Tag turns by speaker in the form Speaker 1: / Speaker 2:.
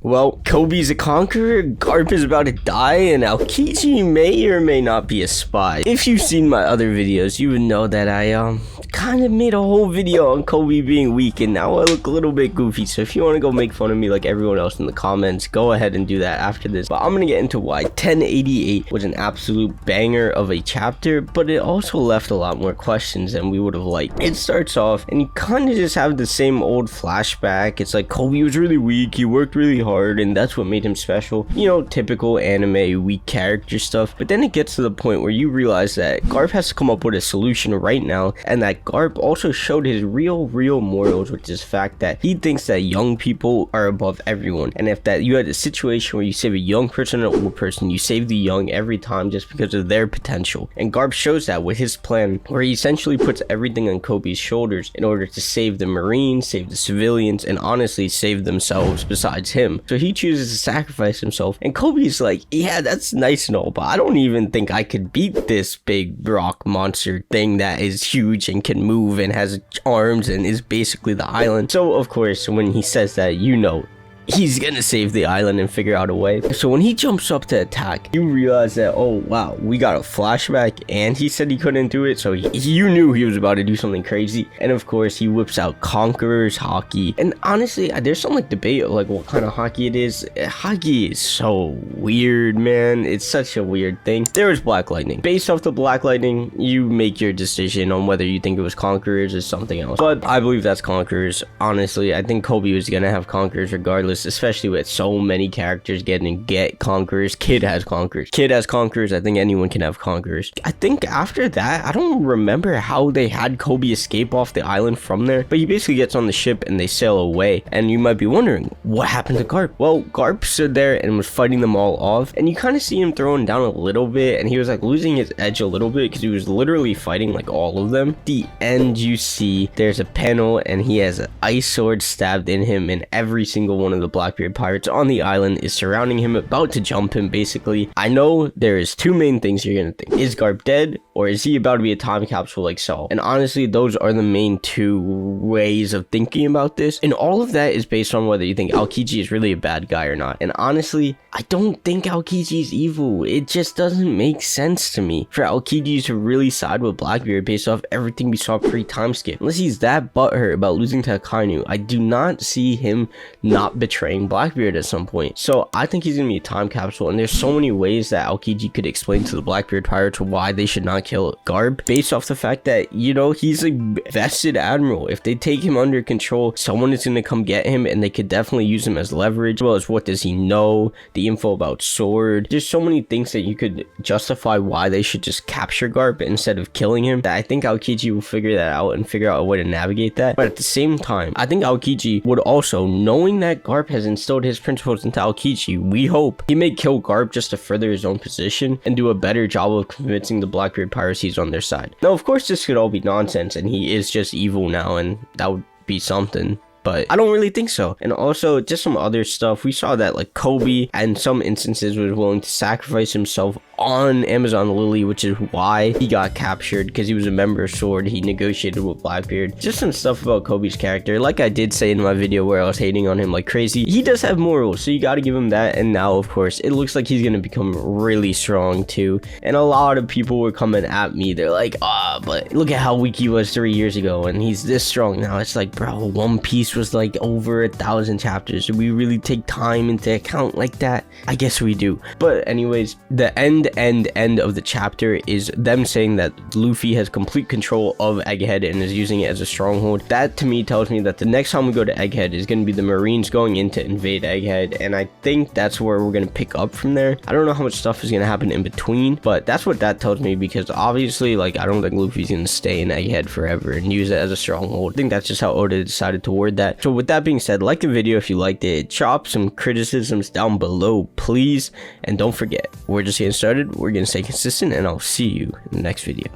Speaker 1: Well, Koby's a conqueror, Garp is about to die, and Aokiji may or may not be a spy. If you've seen my other videos, you would know that I kind of made a whole video on Koby being weak, and now I look a little bit goofy. So if you want to go make fun of me like everyone else in the comments, go ahead and do that after this. But I'm gonna get into why 1088 was an absolute banger of a chapter, but it also left a lot more questions than we would have liked. It starts off and you kind of just have the same old flashback. It's like Koby was really weak, he worked really hard, and that's what made him special. You know, typical anime weak character stuff. But then it gets to the point where you realize that Garp has to come up with a solution right now, and that Garp also showed his real morals, which is the fact that he thinks that young people are above everyone, and if that you had a situation where you save a young person or an old person, you save the young every time just because of their potential. And Garp shows that with his plan, where he essentially puts everything on Koby's shoulders in order to save the Marines, save the civilians, and honestly save themselves besides him. So he chooses to sacrifice himself, and Koby's like, yeah, that's nice and all, but I don't even think I could beat this big rock monster thing that is huge and can move and has arms and is basically the island. So of course, when he says that, you know he's gonna save the island and figure out a way. So when he jumps up to attack, you realize that, oh wow, we got a flashback, and he said he couldn't do it, so you knew he was about to do something crazy. And of course, he whips out Conqueror's Haki. And honestly, there's some like debate of like what kind of Haki it is. Haki is so weird, man. It's such a weird thing. There was Black Lightning. Based off the Black Lightning, you make your decision on whether you think it was Conqueror's or something else. But I believe that's Conqueror's. Honestly, I think Koby was gonna have Conqueror's regardless, especially with so many characters getting Conquerors. Kid has Conquerors. I think anyone can have Conquerors. I think after that, I don't remember how they had Koby escape off the island from there, but he basically gets on the ship and they sail away. And you might be wondering, what happened to Garp? Well, Garp stood there and was fighting them all off, and you kind of see him throwing down a little bit, and he was like losing his edge a little bit because he was literally fighting like all of them. At the end, you see there's a panel and he has an ice sword stabbed in him, and every single one of the Blackbeard pirates on the island is surrounding him, about to jump him basically. I know there is two main things you're gonna think. Is Garp dead, or is he about to be a time capsule like Saul? And honestly, those are the main two ways of thinking about this, and all of that is based on whether you think Aokiji is really a bad guy or not. And honestly, I don't think Aokiji is evil. It just doesn't make sense to me for Aokiji to really side with Blackbeard based off everything we saw pre-time skip. Unless he's that butthurt about losing to Akainu, I do not see him not betraying Blackbeard at some point. So I think he's gonna be a time capsule, and there's so many ways that Aokiji could explain to the Blackbeard pirates why they should not kill Garp, based off the fact that, you know, he's a vested admiral. If they take him under control, someone is gonna come get him, and they could definitely use him as leverage, as well as what does he know, the info about sword. There's so many things that you could justify why they should just capture Garp instead of killing him, that I think Aokiji will figure that out and figure out a way to navigate that. But at the same time, I think Aokiji would also, knowing that Garp has instilled his principles into Aokiji, we hope he may kill Garp just to further his own position and do a better job of convincing the Blackbeard pirates he's on their side. Now, of course, this could all be nonsense and he is just evil now, and that would be something, but I don't really think so. And also, just some other stuff. We saw that like Koby, in some instances, was willing to sacrifice himself on Amazon Lily, which is why he got captured, because he was a member of Sword. He negotiated with Blackbeard. Just some stuff about Koby's character. Like I did say in my video where I was hating on him like crazy, he does have morals, so you got to give him that. And now, of course, it looks like he's gonna become really strong too. And a lot of people were coming at me. They're like, but look at how weak he was 3 years ago, and he's this strong now. It's like, bro, One Piece was like over 1,000 chapters. Do we really take time into account like that? I guess we do. But anyways, the end of the chapter is them saying that Luffy has complete control of Egghead and is using it as a stronghold. That to me tells me that the next time we go to Egghead is going to be the Marines going in to invade Egghead, and I think that's where we're going to pick up from there. I don't know how much stuff is going to happen in between, but that's what that tells me, because obviously, like, I don't think Luffy's going to stay in Egghead forever and use it as a stronghold. I think that's just how Oda decided to word that. So with that being said, like the video if you liked it, drop some criticisms down below, please, and don't forget, we're just getting started. We're gonna stay consistent, and I'll see you in the next video.